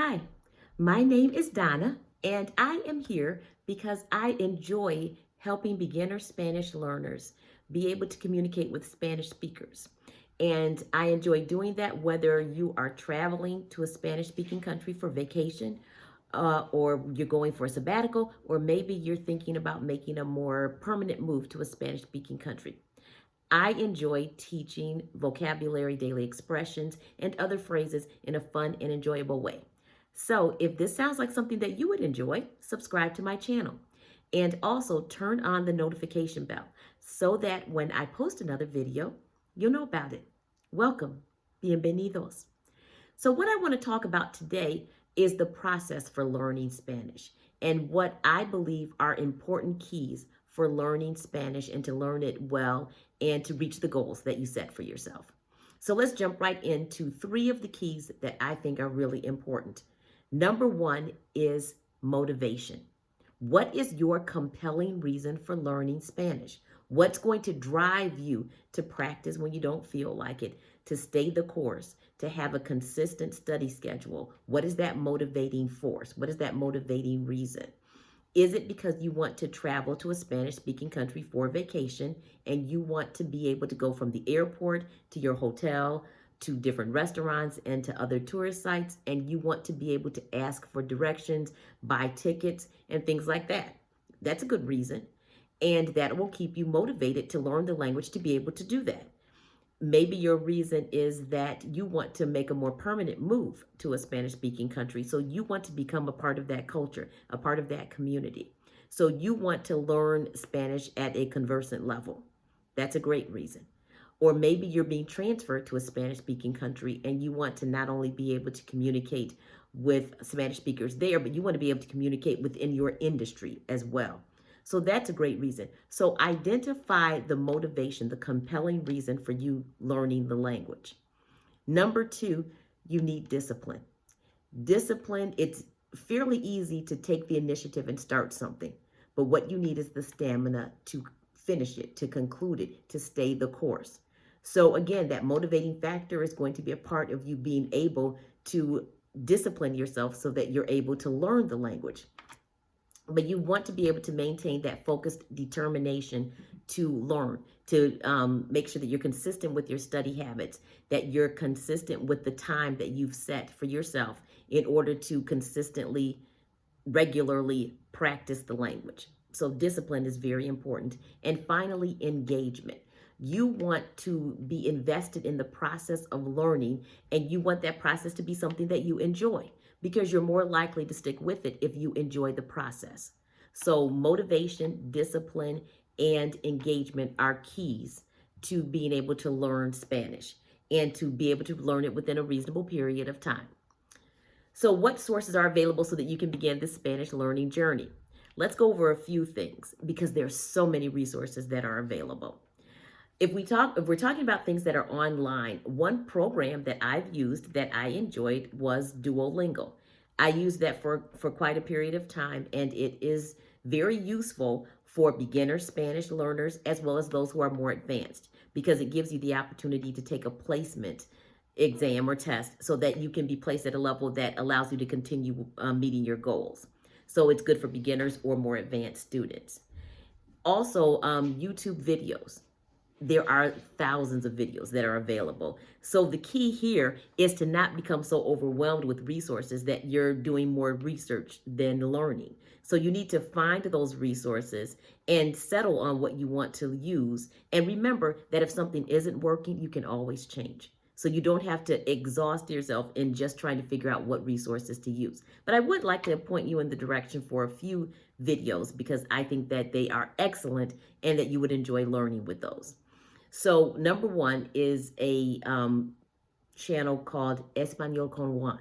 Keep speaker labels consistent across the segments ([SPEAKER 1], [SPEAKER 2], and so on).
[SPEAKER 1] Hi, my name is Donna, and I am here because I enjoy helping beginner Spanish learners be able to communicate with Spanish speakers. And I enjoy doing that whether you are traveling to a Spanish speaking country for vacation, or you're going for a sabbatical, or maybe you're thinking about making a more permanent move to a Spanish speaking country. I enjoy teaching vocabulary, daily expressions, and other phrases in a fun and enjoyable way. So, if this sounds like something that you would enjoy, subscribe to my channel and also turn on the notification bell so that when I post another video, you'll know about it. Welcome. Bienvenidos. So, what I want to talk about today is the process for learning Spanish and what I believe are important keys for learning Spanish and to learn it well and to reach the goals that you set for yourself. So, let's jump right into three of the keys that I think are really important. Number one is motivation. What is your compelling reason for learning Spanish? What's going to drive you to practice when you don't feel like it, to stay the course, to have a consistent study schedule? What is that motivating force? What is that motivating reason? Is it because you want to travel to a Spanish-speaking country for vacation and you want to be able to go from the airport to your hotel, to different restaurants and to other tourist sites, and you want to be able to ask for directions, buy tickets, and things like that? That's a good reason. And that will keep you motivated to learn the language to be able to do that. Maybe your reason is that you want to make a more permanent move to a Spanish-speaking country. So you want to become a part of that culture, a part of that community. So you want to learn Spanish at a conversant level. That's a great reason. Or maybe you're being transferred to a Spanish-speaking country and you want to not only be able to communicate with Spanish speakers there, but you want to be able to communicate within your industry as well. So that's a great reason. So identify the motivation, the compelling reason for you learning the language. Number two, you need discipline. Discipline, it's fairly easy to take the initiative and start something, but what you need is the stamina to finish it, to conclude it, to stay the course. So again, that motivating factor is going to be a part of you being able to discipline yourself so that you're able to learn the language. But you want to be able to maintain that focused determination to learn, to make sure that you're consistent with your study habits, that you're consistent with the time that you've set for yourself in order to consistently, regularly practice the language. So discipline is very important. And finally, engagement. You want to be invested in the process of learning, and you want that process to be something that you enjoy, because you're more likely to stick with it if you enjoy the process. So motivation, discipline, and engagement are keys to being able to learn Spanish and to be able to learn it within a reasonable period of time. So what sources are available so that you can begin this Spanish learning journey? Let's go over a few things because there's so many resources that are available. If we're talking about things that are online, one program that I've used that I enjoyed was Duolingo. I used that for quite a period of time, and it is very useful for beginner Spanish learners as well as those who are more advanced, because it gives you the opportunity to take a placement exam or test so that you can be placed at a level that allows you to continue meeting your goals. So it's good for beginners or more advanced students. Also, YouTube videos. There are thousands of videos that are available. So the key here is to not become so overwhelmed with resources that you're doing more research than learning. So you need to find those resources and settle on what you want to use. And remember that if something isn't working, you can always change. So you don't have to exhaust yourself in just trying to figure out what resources to use. But I would like to point you in the direction for a few videos because I think that they are excellent and that you would enjoy learning with those. So number one is a channel called Español con Juan.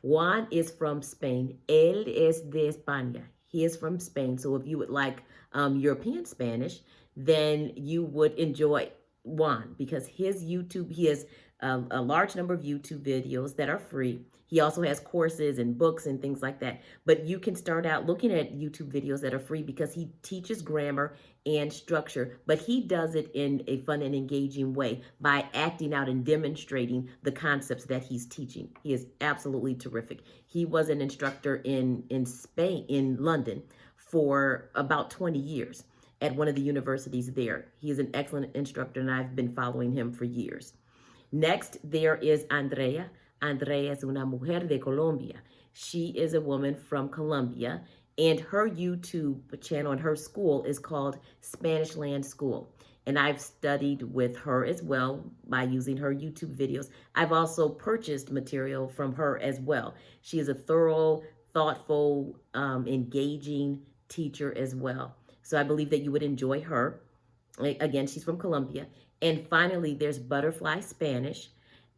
[SPEAKER 1] Juan is from Spain. Él es de España. He is from Spain. So if you would like European Spanish, then you would enjoy Juan because his YouTube, he has a large number of YouTube videos that are free. He also has courses and books and things like that. But you can start out looking at YouTube videos that are free because he teaches grammar and structure, but he does it in a fun and engaging way by acting out and demonstrating the concepts that he's teaching. He is absolutely terrific. He was an instructor in Spain, in London, for about 20 years at one of the universities there. He is an excellent instructor, and I've been following him for years. Next, there is Andrea. Andrea es una mujer de Colombia. She is a woman from Colombia, and her YouTube channel and her school is called Spanishland School. And I've studied with her as well by using her YouTube videos. I've also purchased material from her as well. She is a thorough, thoughtful, engaging teacher as well. So I believe that you would enjoy her. Again, she's from Colombia. And finally, there's Butterfly Spanish.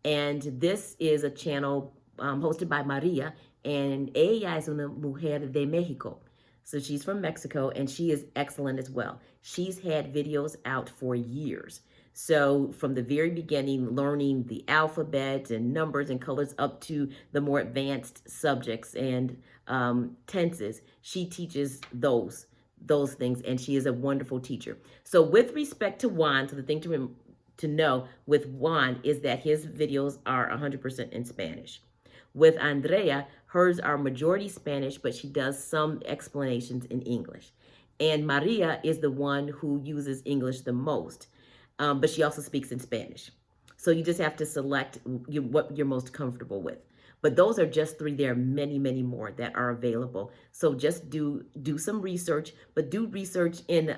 [SPEAKER 1] And this is a channel hosted by Maria. And ella es una mujer de México. So she's from Mexico, and she is excellent as well. She's had videos out for years. So from the very beginning, learning the alphabet and numbers and colors up to the more advanced subjects and tenses, she teaches those things, and she is a wonderful teacher. So with respect to Juan, so the thing to know with Juan is that his videos are 100% in Spanish. With Andrea, hers are majority Spanish, but she does some explanations in English. And Maria is the one who uses English the most, but she also speaks in Spanish. So you just have to select what you're most comfortable with. But those are just 3. There are many, many more that are available. So just do some research, but do research in,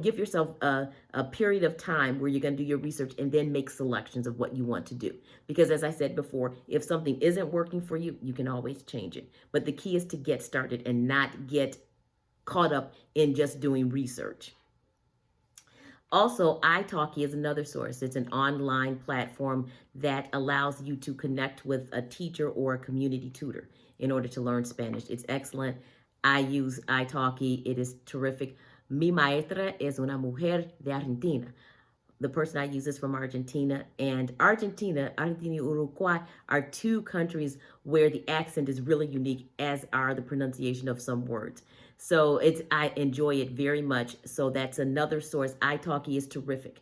[SPEAKER 1] give yourself a period of time where you're going to do your research and then make selections of what you want to do. Because as I said before, if something isn't working for you, you can always change it. But the key is to get started and not get caught up in just doing research. Also, Italki is another source. It's an online platform that allows you to connect with a teacher or a community tutor in order to learn Spanish. It's excellent. I use Italki. It is terrific. Mi maestra es una mujer de Argentina. The person I use is from Argentina, and Argentina and Uruguay are 2 countries where the accent is really unique, as are the pronunciation of some words. So I enjoy it very much. So that's another source. Italki is terrific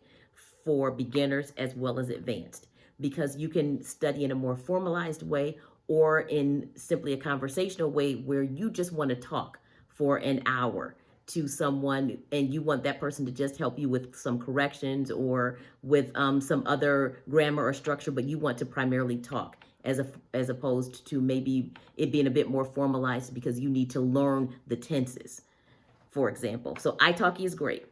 [SPEAKER 1] for beginners as well as advanced, because you can study in a more formalized way or in simply a conversational way where you just want to talk for an hour to someone and you want that person to just help you with some corrections or with some other grammar or structure, but you want to primarily talk as opposed to maybe it being a bit more formalized because you need to learn the tenses, for example. So Italki is great.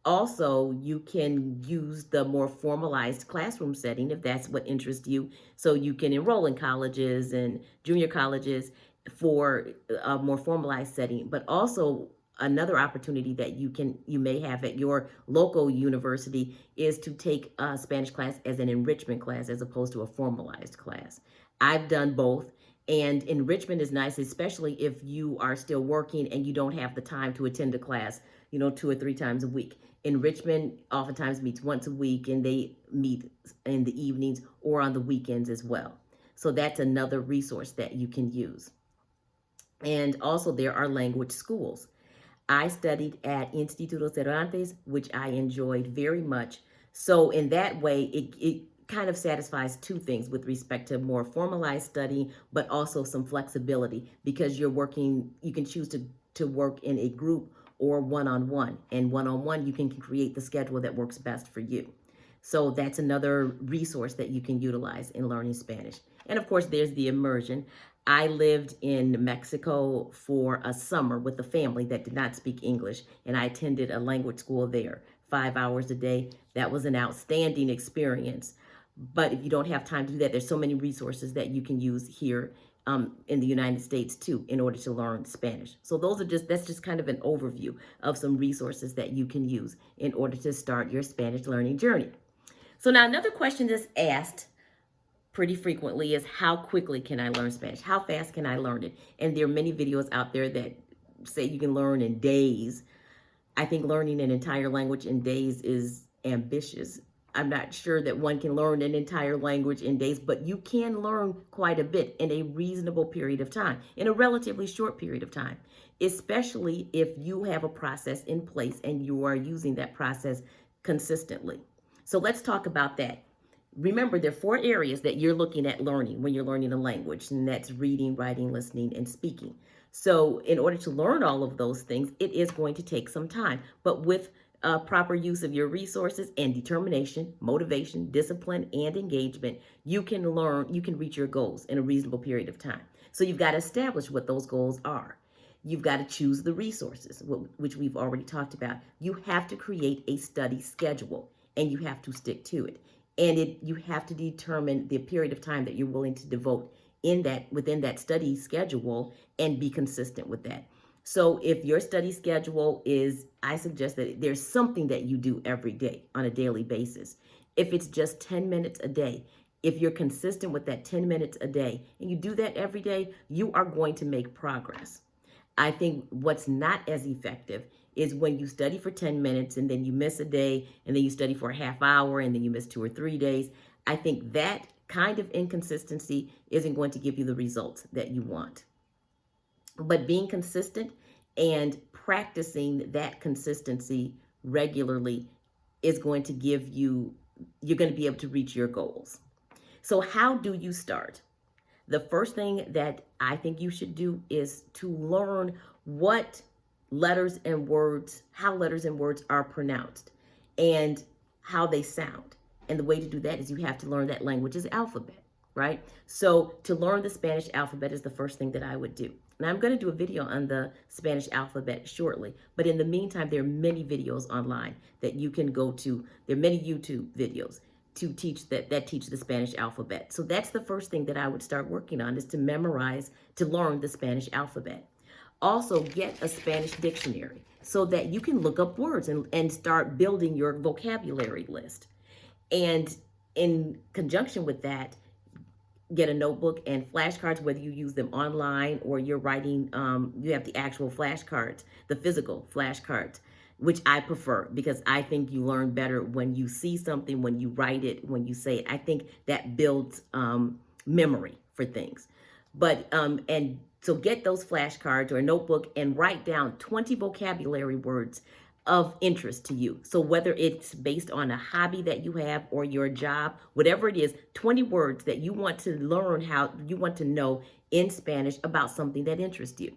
[SPEAKER 1] Also, you can use the more formalized classroom setting if that's what interests you. So you can enroll in colleges and junior colleges for a more formalized setting, but also another opportunity that you may have at your local university is to take a Spanish class as an enrichment class as opposed to a formalized class. I've done both, and enrichment is nice, especially if you are still working and you don't have the time to attend a class, 2 or 3 times a week. Enrichment oftentimes meets once a week, and they meet in the evenings or on the weekends as well. So that's another resource that you can use. And also there are language schools. I studied at Instituto Cervantes, which I enjoyed very much. So in that way, it kind of satisfies 2 things with respect to more formalized study, but also some flexibility because you can choose to work in a group or one-on-one. And one-on-one, you can create the schedule that works best for you. So that's another resource that you can utilize in learning Spanish. And of course, there's the immersion. I lived in Mexico for a summer with a family that did not speak English, and I attended a language school there, 5 hours a day. That was an outstanding experience. But if you don't have time to do that, there's so many resources that you can use here in the United States too, in order to learn Spanish. So that's just kind of an overview of some resources that you can use in order to start your Spanish learning journey. So now another question that's asked pretty frequently is, how quickly can I learn Spanish? How fast can I learn it? And there are many videos out there that say you can learn in days. I think learning an entire language in days is ambitious. I'm not sure that one can learn an entire language in days, but you can learn quite a bit in a reasonable period of time, in a relatively short period of time, especially if you have a process in place and you are using that process consistently. So let's talk about that. Remember, there are 4 areas that you're looking at learning when you're learning a language, and that's reading, writing, listening, and speaking. So in order to learn all of those things, it is going to take some time, but with proper use of your resources and determination, motivation, discipline, and engagement, you can reach your goals in a reasonable period of time. So you've got to establish what those goals are. You've got to choose the resources, which we've already talked about. You have to create a study schedule, and you have to stick to it. And you have to determine the period of time that you're willing to devote within that study schedule and be consistent with that. So if your study schedule is, I suggest that there's something that you do every day on a daily basis. If it's just 10 minutes a day, if you're consistent with that 10 minutes a day and you do that every day, you are going to make progress. I think what's not as effective is when you study for 10 minutes and then you miss a day and then you study for a half hour and then you miss 2 or 3 days. I think that kind of inconsistency isn't going to give you the results that you want. But being consistent and practicing that consistency regularly is going to you're going to be able to reach your goals. So how do you start? The first thing that I think you should do is to learn what letters and words, how letters and words are pronounced and how they sound. And the way to do that is you have to learn that language's alphabet, right? So to learn the Spanish alphabet is the first thing that I would do. And I'm going to do a video on the Spanish alphabet shortly. But in the meantime, there are many videos online that you can go to. There are many YouTube videos to teach that teach the Spanish alphabet. So that's the first thing that I would start working on, is to learn the Spanish alphabet. Also, get a Spanish dictionary so that you can look up words and start building your vocabulary list. And in conjunction with that, get a notebook and flashcards, whether you use them online or you're writing, you have the actual flashcards, the physical flashcards, which I prefer because I think you learn better when you see something, when you write it, when you say it. I think that builds memory for things. But, and so get those flashcards or a notebook and write down 20 vocabulary words of interest to you. So whether it's based on a hobby that you have or your job, whatever it is, 20 words that you want to learn, how you want to know in Spanish about something that interests you.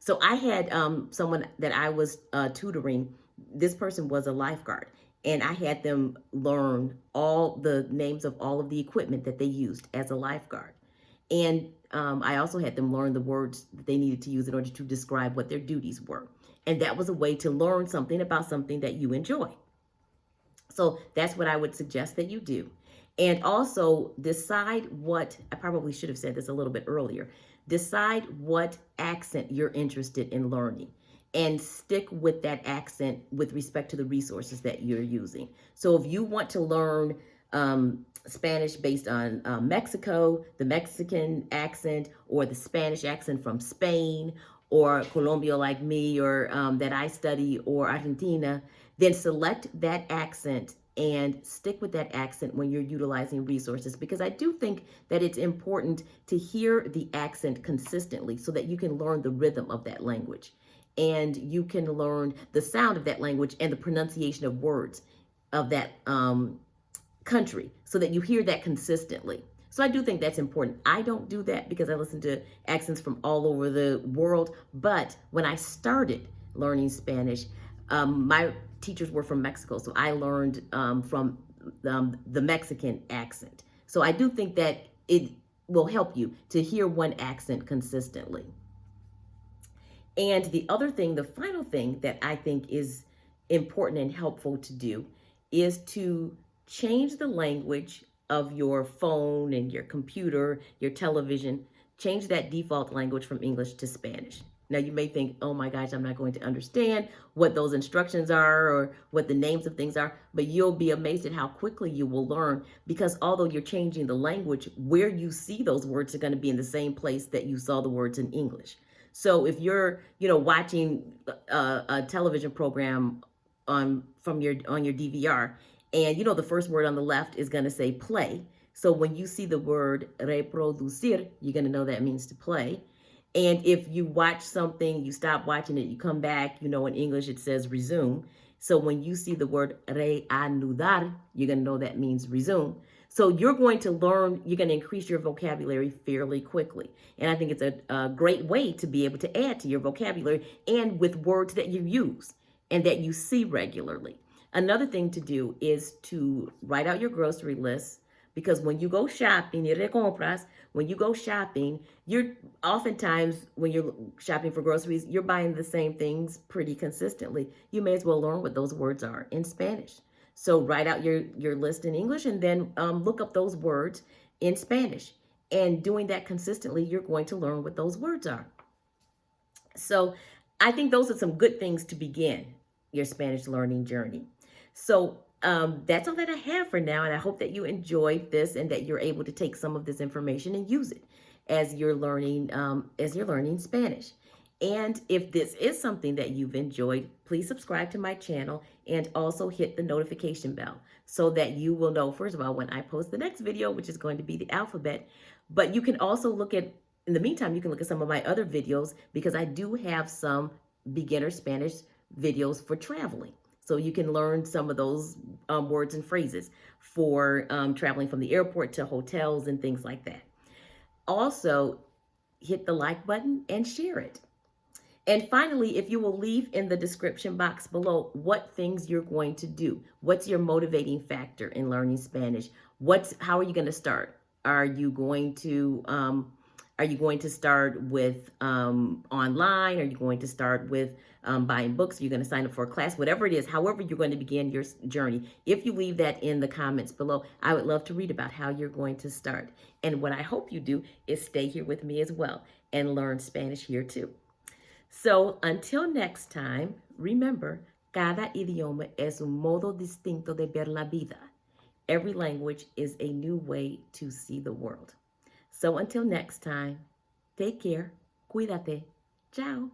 [SPEAKER 1] So I had someone that I was tutoring. This person was a lifeguard, and I had them learn all the names of all of the equipment that they used as a lifeguard. And I also had them learn the words that they needed to use in order to describe what their duties were. And that was a way to learn something about something that you enjoy. So that's what I would suggest that you do. And also decide I probably should have said this a little bit earlier, decide what accent you're interested in learning and stick with that accent with respect to the resources that you're using. So if you want to learn Spanish based on Mexico, the Mexican accent, or the Spanish accent from Spain, or Colombia like me, or that I study, or Argentina, then select that accent and stick with that accent when you're utilizing resources, because I do think that it's important to hear the accent consistently so that you can learn the rhythm of that language and you can learn the sound of that language and the pronunciation of words of that country so that you hear that consistently. So I do think that's important. I don't do that because I listen to accents from all over the world. But when I started learning Spanish, my teachers were from Mexico. So I learned from the Mexican accent. So I do think that it will help you to hear one accent consistently. And the other thing, the final thing that I think is important and helpful to do is to change the language of your phone and your computer, your television, change that default language from English to Spanish. Now you may think, oh my gosh, I'm not going to understand what those instructions are or what the names of things are, but you'll be amazed at how quickly you will learn, because although you're changing the language, where you see those words are going to be in the same place that you saw the words in English. So if you're, watching a television program on your DVR, And you know, the first word on the left is going to say play. So when you see the word reproducir, you're going to know that means to play. And if you watch something, you stop watching it, you come back, you know, in English it says resume. So when you see the word reanudar, you're going to know that means resume. So you're going to learn, you're going to increase your vocabulary fairly quickly. And I think it's a great way to be able to add to your vocabulary and with words that you use and that you see regularly. Another thing to do is to write out your grocery list, because when you go shopping, when you go shopping, you're oftentimes, when you're shopping for groceries, you're buying the same things pretty consistently. You may as well learn what those words are in Spanish. So write out your list in English and then look up those words in Spanish. And doing that consistently, you're going to learn what those words are. So I think those are some good things to begin your Spanish learning journey. So that's all that I have for now, and I hope that you enjoyed this and that you're able to take some of this information and use it as you're learning Spanish. And if this is something that you've enjoyed, please subscribe to my channel and also hit the notification bell so that you will know, first of all, when I post the next video, which is going to be the alphabet. But you can also look at, in the meantime, you can look at some of my other videos, because I do have some beginner Spanish videos for traveling. So you can learn some of those words and phrases for traveling from the airport to hotels and things like that. Also, hit the like button and share it. And finally, if you will leave in the description box below what things you're going to do. What's your motivating factor in learning Spanish? How are you going to start? Are you going to start with online? Are you going to start with buying books? Are you going to sign up for a class? Whatever it is, however you're going to begin your journey. If you leave that in the comments below, I would love to read about how you're going to start. And what I hope you do is stay here with me as well and learn Spanish here too. So until next time, remember, cada idioma es un modo distinto de ver la vida. Every language is a new way to see the world. So until next time, take care, cuídate, ciao.